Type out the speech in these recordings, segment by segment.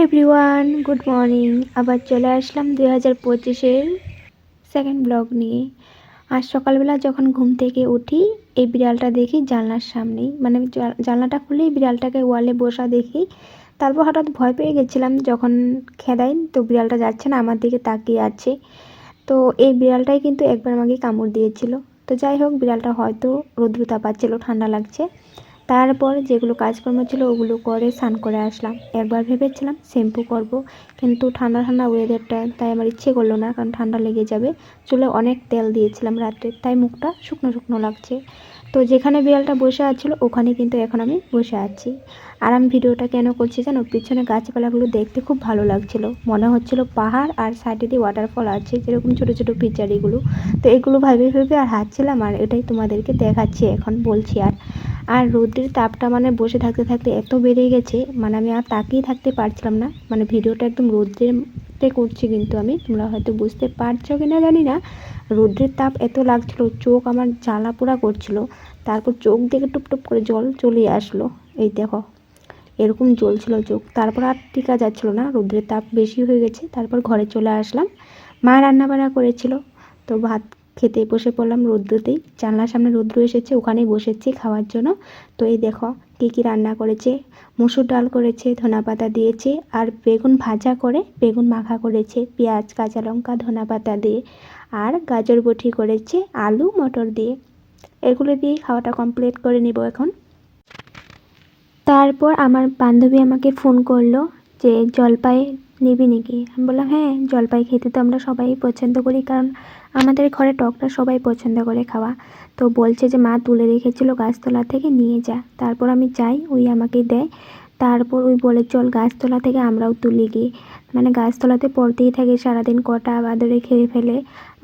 Everyone, good morning. আবার চলে আসলাম 2025-এর second blog নিয়ে। আজ সকালবেলা যখন ঘুম থেকে উঠি, এই বিড়ালটা দেখি জানলার সামনেই, মানে জানলাটা খুলেই বিড়ালটাকে ওয়ালে বসা দেখি। তারপর হঠাৎ ভয় পেয়ে গেছিলাম যখন খেদাই, তো বিড়ালটা যাচ্ছে না, আমার দিকে তাকিয়ে আছে। তো এই বিড়ালটাই কিন্তু একবার আমাকে কামড় দিয়েছিল। তো যাই হোক, বিড়ালটা হয়তো রৌদ্রতা পাচ্ছিল, ঠান্ডা লাগছে। তারপর যেগুলো কাজকর্ম ছিল ওগুলো করে স্নান করে আসলাম। একবার ভেবেছিলাম শ্যাম্পু করব, কিন্তু ঠান্ডা ঠান্ডা ওয়েদারটা, তাই আমার ইচ্ছে করলো না, কারণ ঠান্ডা লেগে যাবে। চুলে অনেক তেল দিয়েছিলাম রাত্রে, তাই মুখটা শুকনো শুকনো লাগছে। তো যেখানে বিড়ালটা বসে আছিল ওখানে কিন্তু এখন আমি বসে আছি। আর আমি ভিডিওটা কেন করছি জানো? পিছনে গাছপালাগুলো দেখতে খুব ভালো লাগছিল, মনে হচ্ছিল পাহাড় আর সাইডে দিয়ে ওয়াটারফল আছে, যেরকম ছোটো ছোটো পিচারিগুলো। তো এগুলো ভাবে ভেবে আর হাঁটছিলাম, আর এটাই তোমাদেরকে দেখাচ্ছি এখন, বলছি। আর রোদ্রের তাপটা মানে বসে থাকতে থাকতে এত বেড়ে গেছে, মানে আমি আর তাকিয়ে থাকতে পারছিলাম না। মানে ভিডিওটা একদম রোদ্রেতে করছি, কিন্তু আমি, তোমরা হয়তো বুঝতে পারছো কি না জানি না, রোদ্রের তাপ এত লাগছিল, চোখ আমার জ্বালা পোড়া করছিল। তারপর চোখ থেকে টুপ টুপ করে জল চলে আসলো, এই দেখো এরকম জ্বলছিল চোখ। তারপর আর টিকা যাচ্ছিল না, রোদ্রের তাপ বেশি হয়ে গেছে। তারপর ঘরে চলে আসলাম, মা রান্নাবান্না করেছিল, তো ভাত খেতে বসে পড়লাম রৌদ্রতেই। জানলার সামনে রৌদ্র এসেছে, ওখানেই বসেছি খাওয়ার জন্য। তো এই দেখো কী কী রান্না করেছে। মসুর ডাল করেছে, ধনেপাতা দিয়েছে, আর বেগুন ভাজা করে বেগুন মাখা করেছে, পেঁয়াজ কাঁচা লঙ্কা ধনেপাতা দিয়ে। আর গাজর বটি করেছে আলু মটর দিয়ে। এগুলো দিয়ে খাওয়াটা কমপ্লিট করে নিব এখন। তারপর আমার বান্ধবী আমাকে ফোন করলো যে জলপাই নিবি নাকি। আমি বললাম হ্যাঁ, জলপাই খেতে তো আমরা সবাই পছন্দ করি, কারণ আমাদের ঘরে টকটা সবাই পছন্দ করে খাওয়া। তো বলছে যে মা তুলে রেখেছিলো গাছতলা থেকে, নিয়ে যা। তারপর আমি যাই, ওই আমাকে দেয়। তারপর ওই বলে চল গাছতলা থেকে আমরাও তুলি গিয়ে। মানে গাছতলাতে পড়তেই থাকে সারাদিন, কটা বাদরে খেয়ে ফেলে।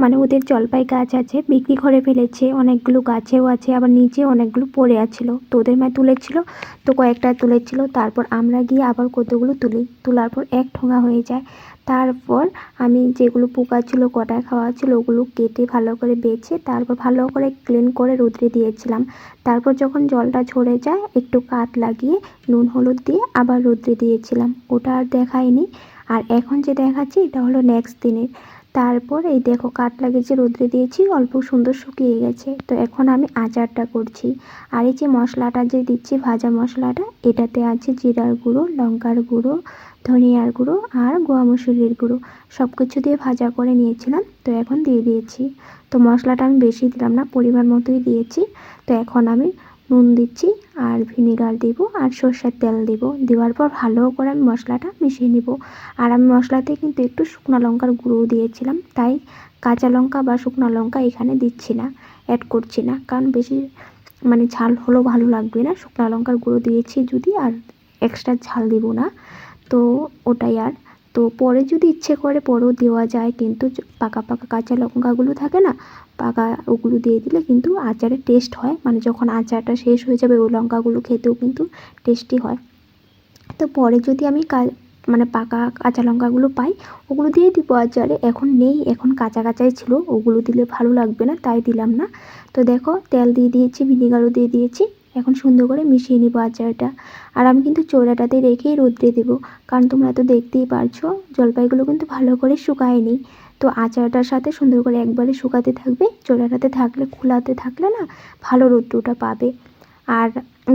মানে ওদের জলপাই গাছ আছে, বিক্রি করে ফেলেছে, অনেকগুলো গাছেও আছে, আবার নিচে অনেকগুলো পড়ে আছিল। তো ওদের মা তুলেছিল, তো কয়েকটা তুলেছিল। তারপর আমরা গিয়ে আবার কতগুলো তুলি, তোলার পর এক ঠোঙা হয়ে যায়। তারপর আমি যেগুলো পোকা ছিল, কটা খাওয়া ছিল, ওগুলো কেটে ভালো করে বেছে তারপর ভালো করে ক্লিন করে রোদ্রে দিয়েছিলাম। তারপর যখন জলটা ঝরে যায়, একটু কাঠ লাগিয়ে নুন হলুদ দিয়ে আবার রোদ্রে দিয়েছিলাম। ওটা আর দেখাইনি। আর এখন যে দেখাচ্ছি এটা হলো নেক্সট দিনের। তারপর এই দেখো কাঠ লাগিয়েছি, রোদ্রে দিয়েছি, অল্প সুন্দর শুকিয়ে গেছে। তো এখন আমি আচারটা করছি। আর এই যে মশলাটা যে দিচ্ছি, ভাজা মশলাটা, এটাতে আছে জিরার গুঁড়ো, লঙ্কার গুঁড়ো, ধনিয়ার গুঁড়ো আর গোয়া মসুরির গুঁড়ো, সব কিছু দিয়ে ভাজা করে নিয়েছিলাম। তো এখন দিয়ে দিয়েছি। তো মশলাটা আমি বেশি দিলাম না, পরিমাণ মতোই দিয়েছি। তো এখন আমি নুন দিচ্ছি, আর ভিনেগার দিব, আর সর্ষের তেল দিব। দেওয়ার পর ভালো করে আমি মশলাটা মিশিয়ে নিব। আর আমি মশলাতে কিন্তু একটু শুকনো লঙ্কার গুঁড়োও দিয়েছিলাম, তাই কাঁচা লঙ্কা বা শুকনো লঙ্কা এখানে দিচ্ছি না, অ্যাড করছি না, কারণ বেশি মানে ঝাল হলেও ভালো লাগবে না। শুকনো লঙ্কার গুঁড়ো দিয়েছি যদি, আর এক্সট্রা ঝাল দিব না। তো ওটাই। আর তো পরে যদি ইচ্ছে করে পরেও দেওয়া যায়, কিন্তু পাকা পাকা কাঁচা লঙ্কাগুলো থাকে না, পাকা, ওগুলো দিয়ে দিলে কিন্তু আচারের টেস্ট হয়। মানে যখন আচারটা শেষ হয়ে যাবে, ওই লঙ্কাগুলো খেতেও কিন্তু টেস্টি হয়। তো পরে যদি আমি মানে পাকা কাঁচা লঙ্কাগুলো পাই, ওগুলো দিয়ে দিব আচারে। এখন নেই, এখন কাঁচা কাঁচাই ছিল, ওগুলো দিলে ভালো লাগবে না, তাই দিলাম না। তো দেখো তেল দিয়ে দিয়েছি, ভিনেগারও দিয়ে দিয়েছি। এখন সুন্দর করে মিশিয়ে নিব আচারটা। আর আমি কিন্তু চোড়াটাতে রেখেই রোদ্রে দেবো, কারণ তোমরা তো দেখতেই পারছো জলপাইগুলো কিন্তু ভালো করে শুকায়নি। তো আচারটার সাথে সুন্দর করে একবারে শুকাতে থাকবে, চোড়াটাতে থাকলে, খোলাতে থাকলে না ভালো রোদ্রটা পাবে। আর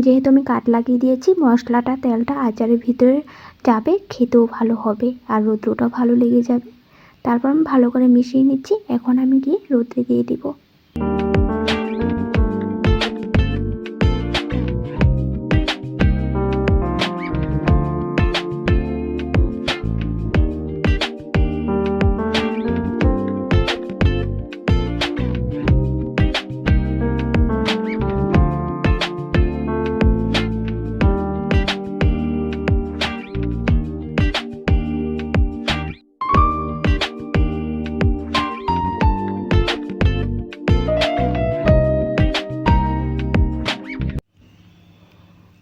যেহেতু আমি কাঠ লাগিয়ে দিয়েছি, মশলাটা তেলটা আচারের ভিতরে যাবে, খেতেও ভালো হবে, আর রৌদ্রটাও ভালো লেগে যাবে। তারপর আমি ভালো করে মিশিয়ে নিচ্ছি। এখন আমি গিয়ে রোদ্রে দিয়ে দিব।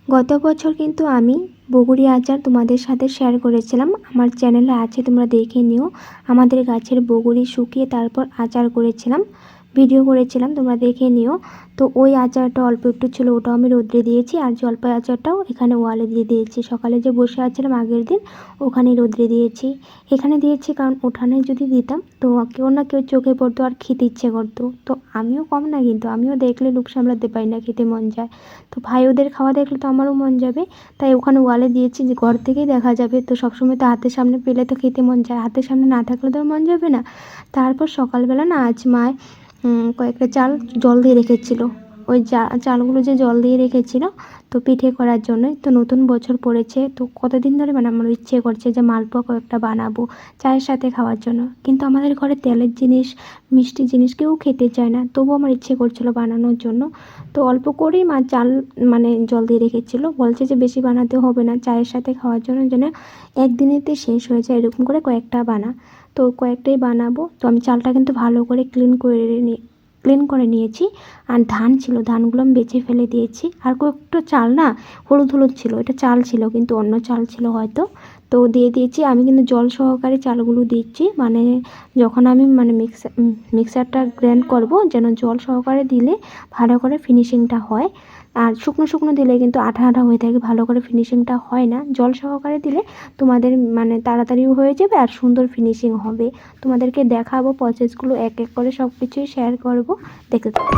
গত বছর কিন্তু আমি বগুড়ি আচার তোমাদের সাথে শেয়ার করেছিলাম, আমার চ্যানেলে আছে, তোমরা দেখে নিও। আমাদের গাছের বগুড়ি শুকিয়ে তারপর আচার করেছিলাম। ভিডিও করেছিলাম, তোমরা দেখে নিও। তো ওই আচারটা অল্প একটু ছিল, ওটাও আমি রোদ্রে দিয়েছি। আর জলপাই আচারটাও এখানে ওয়ালে দিয়ে দিয়েছি। সকালে যে বসে আছিলাম আগের দিন, ওখানেই রোদ্রে দিয়েছি। এখানে দিয়েছি কারণ উঠানে যদি দিতাম তো কেউ না কেউ চোখে পড়তো আর খেতে ইচ্ছে করতো। তো আমিও কম না, কিন্তু আমিও দেখলে লোক সামলাতে পারি না, খেতে মন যায়। তো ভাই ওদের খাওয়া দেখলে তো আমারও মন যাবে, তাই ওখানে ওয়ালে দিয়েছি যে ঘর থেকেই দেখা যাবে। তো সবসময় তো হাতের সামনে পেলে তো খেতে মন যায়, হাতের সামনে না থাকলে তো মন যাবে না। তারপর সকালবেলা না আজ মায় কয়েকটা চাল জল দিয়ে রেখেছিল। ওই চালগুলো যে জল দিয়ে রেখেছিল তো পিঠে করার জন্যই। তো নতুন বছর পড়েছে, তো কতদিন ধরে মানে আমার ইচ্ছে করছে যে মালপোয়া কয়েকটা বানাবো চায়ের সাথে খাওয়ার জন্য। কিন্তু আমাদের ঘরে তেলের জিনিস, মিষ্টি জিনিস কেউ খেতে চায় না, তবুও আমার ইচ্ছে করছিল বানানোর জন্য। তো অল্প করেই মা চাল মানে জল দিয়ে রেখেছিল, বলছে যে বেশি বানাতে হবে না, চায়ের সাথে খাওয়ার জন্য যেন একদিনেতে শেষ হয়ে যায়, এরকম করে কয়েকটা বানা। তো কয়েকটাই বানাবো। তো আমি চালটা কিন্তু ভালো করে ক্লিন করে নিয়েছি। আর ধান ছিল, ধানগুলো আমি বেছে ফেলে দিয়েছি। আর কয়েকটা চাল না হলুদ হলুদ ছিল, এটা চাল ছিল কিন্তু অন্য চাল ছিল হয়তো, তো দিয়ে দিয়েছি। আমি কিন্তু জল সহকারে চালগুলো দিচ্ছি, মানে যখন আমি মানে মিক্সারটা গ্রাইন্ড করব যেন জল সহকারে দিলে ভালো করে ফিনিশিংটা হয়। আর শুকনো শুকনো দিলে কিন্তু আঠা আঠা হয়ে থাকে, ভালো করে ফিনিশিংটা হয় না। জল সহকারে দিলে তোমাদের মানে তাড়াতাড়িও হয়ে যাবে আর সুন্দর ফিনিশিং হবে। তোমাদেরকে দেখাবো প্রসেসগুলো, এক এক করে সব কিছুই শেয়ার করব, দেখতে থাকো।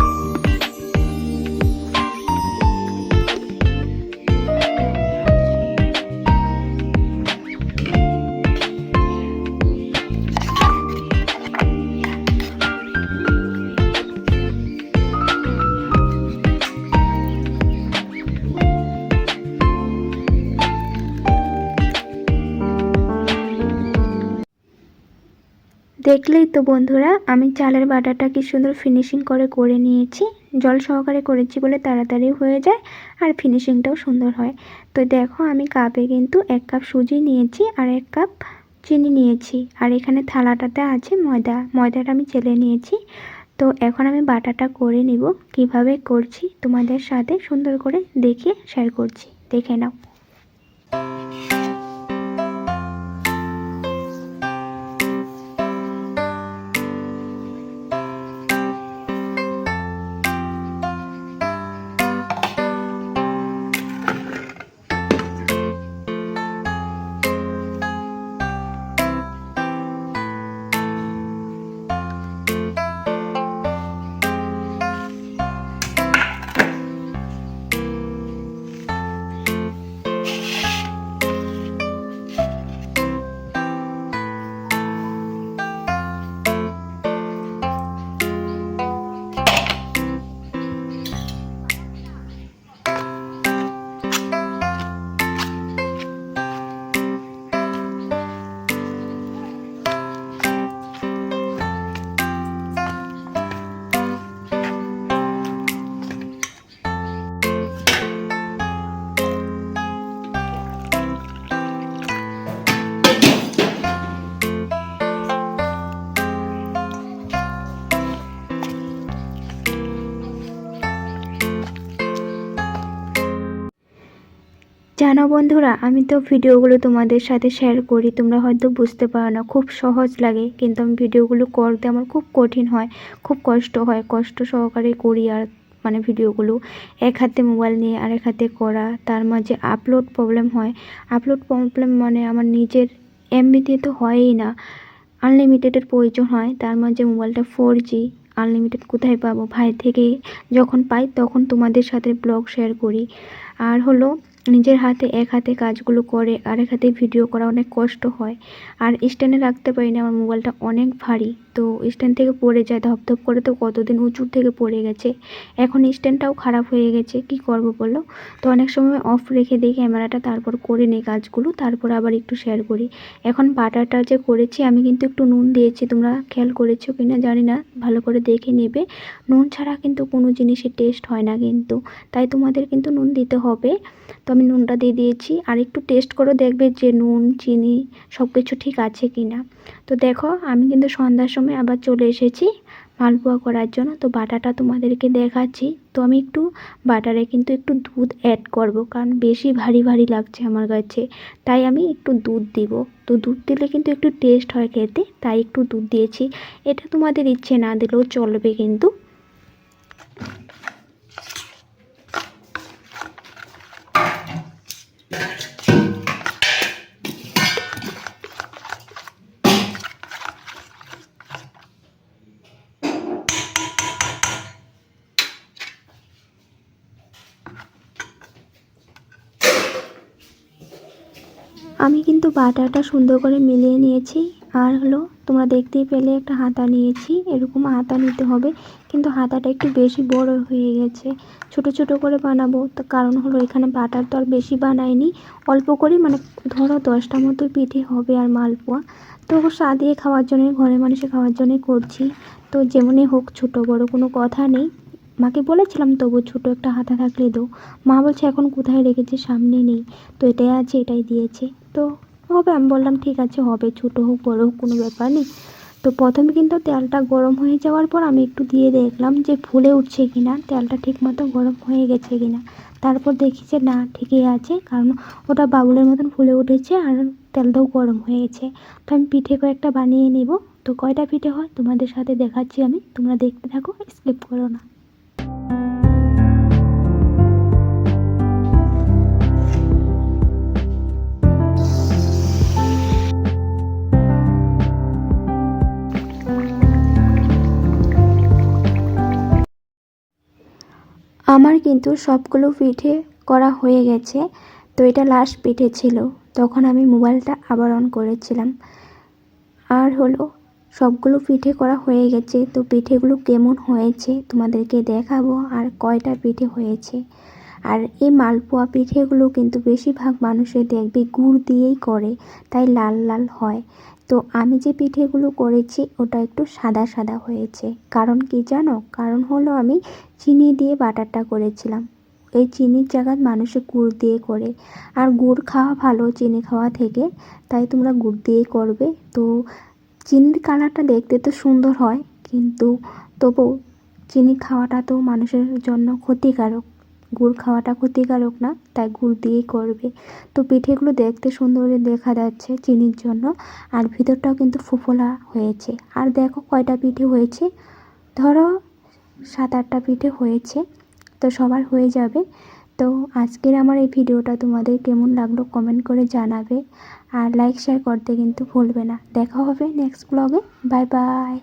দেখলেই তো বন্ধুরা, আমি চালের বাটাটা কি সুন্দর ফিনিশিং করে নিয়েছি। জল সহকারে করেছি বলে তাড়াতাড়ি হয়ে যায় আর ফিনিশিংটাও সুন্দর হয়। তো দেখো আমি কাপে কিন্তু 1 কাপ সুজি নিয়েছি আর 1 কাপ চিনি নিয়েছি। আর এখানে থালাটাতে আছে ময়দাটা আমি চেলে নিয়েছি। তো এখন আমি বাটাটা করে নিব, কিভাবে করছি তোমাদের সাথে সুন্দর করে দেখিয়ে শেয়ার করছি, দেখে নাও। জানো বন্ধুরা, আমি তো ভিডিওগুলো তোমাদের সাথে শেয়ার করি, তোমরা হয়তো বুঝতে পারো না, খুব সহজ লাগে, কিন্তু আমি ভিডিওগুলো করতে আমার খুব কঠিন হয়, খুব কষ্ট হয়, কষ্ট সহকারে করি। আর মানে ভিডিওগুলো এক হাতে মোবাইল নিয়ে আর এক হাতে করা, তার মাঝে আপলোড প্রবলেম হয়। আপলোড প্রবলেম মানে আমার নিজের এমবি দিয়ে তো হয়ই না, আনলিমিটেডের প্রয়োজন হয়। তার মাঝে মোবাইলটা 4G, আনলিমিটেড কোথায় পাবো? ভাই থেকে যখন পাই তখন তোমাদের সাথে ব্লগ শেয়ার করি। আর হলো নিজের হাতে এক হাতে কাজগুলো করে আর এক হাতে ভিডিও করা অনেক কষ্ট হয়। আর স্ট্যান্ডে রাখতে পারি না, আমার মোবাইলটা অনেক ভারী, তো স্ট্যান্ড থেকে পড়ে যায় ধপধপ করে। তো কতদিন উঁচুর থেকে পড়ে গেছে, এখন স্ট্যান্ডটাও খারাপ হয়ে গেছে, কি করব বলো। তো অনেক সময় অফ রেখে দিই ক্যামেরাটা, তারপর করে নিই কাজগুলো, তারপর আবার একটু শেয়ার করি। এখন বাটারটা যে করেছি আমি কিন্তু একটু নুন দিয়েছি, তোমরা খেয়াল করেছো কিনা জানি না, ভালো করে দেখে নেবে। নুন ছাড়া কিন্তু কোনো জিনিসের টেস্ট হয় না কিন্তু, তাই তোমাদের কিন্তু নুন দিতে হবে। তো আমি নুনটা দিয়ে দিয়েছি, আর একটু টেস্ট করে দেখবে যে নুন চিনি সব কিছু ঠিক আছে কি না। তো দেখো আমি কিন্তু সন্ধ্যার সময় আবার চলে এসেছি মালপোয়া করার জন্য। তো বাটাটা তোমাদেরকে দেখাচ্ছি। তো আমি একটু বাটারে কিন্তু একটু দুধ অ্যাড করব, কারণ বেশি ভারী ভারী লাগছে আমার কাছে, তাই আমি একটু দুধ দিব। তো দুধ দিলে কিন্তু একটু টেস্ট হয় খেতে, তাই একটু দুধ দিয়েছি। এটা তোমাদের ইচ্ছে না দিলেও চলবে কিন্তু। আমি কিন্তু বাটাটা সুন্দর করে মিলিয়ে নিয়েছি। আর হলো তোমরা দেখতেই পেলে একটা হাতা নিয়েছি, এরকম হাতা নিতে হবে, কিন্তু হাতাটা একটু বেশি বড় হয়ে গেছে। ছোট ছোট করে বানাবো, তো কারণ হলো এখানে বাটার তো আর বেশি বানাইনি, অল্প করে, মানে ধরো 10টা মতো পিঠে হবে আর মালপোয়া। তো সাদিয়ে খাওয়ার জন্য, ঘরে মানুষে খাওয়ার জন্যই করছি। তো যেমনই হোক, ছোট বড় কোনো কথা নেই। মাকে বলেছিলাম তবু ছোট একটা হাতা থাকলে দাও। মা বলছে এখন কোথায় রেখেছে, সামনে নেই। তো এটাই আছে, এটাই দিয়েছে। তো হবে, আমি বললাম ঠিক আছে হবে, ছোটো হোক বড় হোক কোনো ব্যাপার নেই। তো প্রথমে কিন্তু তেলটা গরম হয়ে যাওয়ার পর আমি একটু দিয়ে দেখলাম যে ফুলে উঠছে কিনা, তেলটা ঠিক মতো গরম হয়ে গেছে কিনা। তারপর দেখি যে না, ঠিকই আছে, কারণ ওটা বাবুলের মতন ফুলে উঠেছে আর তেলটাও গরম হয়ে গেছে। তো আমি পিঠে কয়েকটা বানিয়ে নেব। তো কয়টা পিঠে হয় তোমাদের সাথে দেখাচ্ছি আমি, তোমরা দেখতে থাকো, স্কিপ করো না। আমার কিন্তু সবগুলো পিঠে করা হয়ে গেছে। তো এটা লাস্ট পিঠে ছিল, তখন আমি মোবাইলটা আবার অন করেছিলাম। আর হলো সবগুলো পিঠে করা হয়ে গেছে। তো পিঠেগুলো কেমন হয়েছে তোমাদেরকে দেখাবো, আর কয়টা পিঠে হয়েছে। আর এই মালপোয়া পিঠেগুলো কিন্তু বেশিরভাগ মানুষের দেখবে গুড় দিয়েই করে, তাই লাল লাল হয়। তো আমি যে পিঠেগুলো করেছি ওটা একটু সাদা সাদা হয়েছে। কারণ কি জানো, কারণ হলো আমি চিনি দিয়ে বাটারটা করেছিলাম। এই চিনির জায়গায় মানুষে গুড় দিয়ে করে, আর গুড় খাওয়া ভালো চিনি খাওয়া থেকে, তাই তোমরা গুড় দিয়েই করবে। তো চিনির কালারটা দেখতে তো সুন্দর হয়, কিন্তু তবু চিনি খাওয়াটা তো মানুষের জন্য ক্ষতিকারক, গুড় খাওয়াটা ক্ষতিকারক না, তাই গুড় দিয়েই করবে। তো পিঠেগুলো দেখতে সুন্দর দেখা যাচ্ছে চিনির জন্য, আর ভিতরটাও কিন্তু ফুফোলা হয়েছে। আর দেখো কয়টা পিঠে হয়েছে, ধরো 7-8টা পিঠে হয়েছে। তো সবার হয়ে যাবে। তো আজকের আমার এই ভিডিওটা তোমাদের কেমন লাগলো কমেন্ট করে জানাবে, আর লাইক শেয়ার করতে কিন্তু ভুলবে না। দেখা হবে নেক্সট ব্লগে। Bye bye.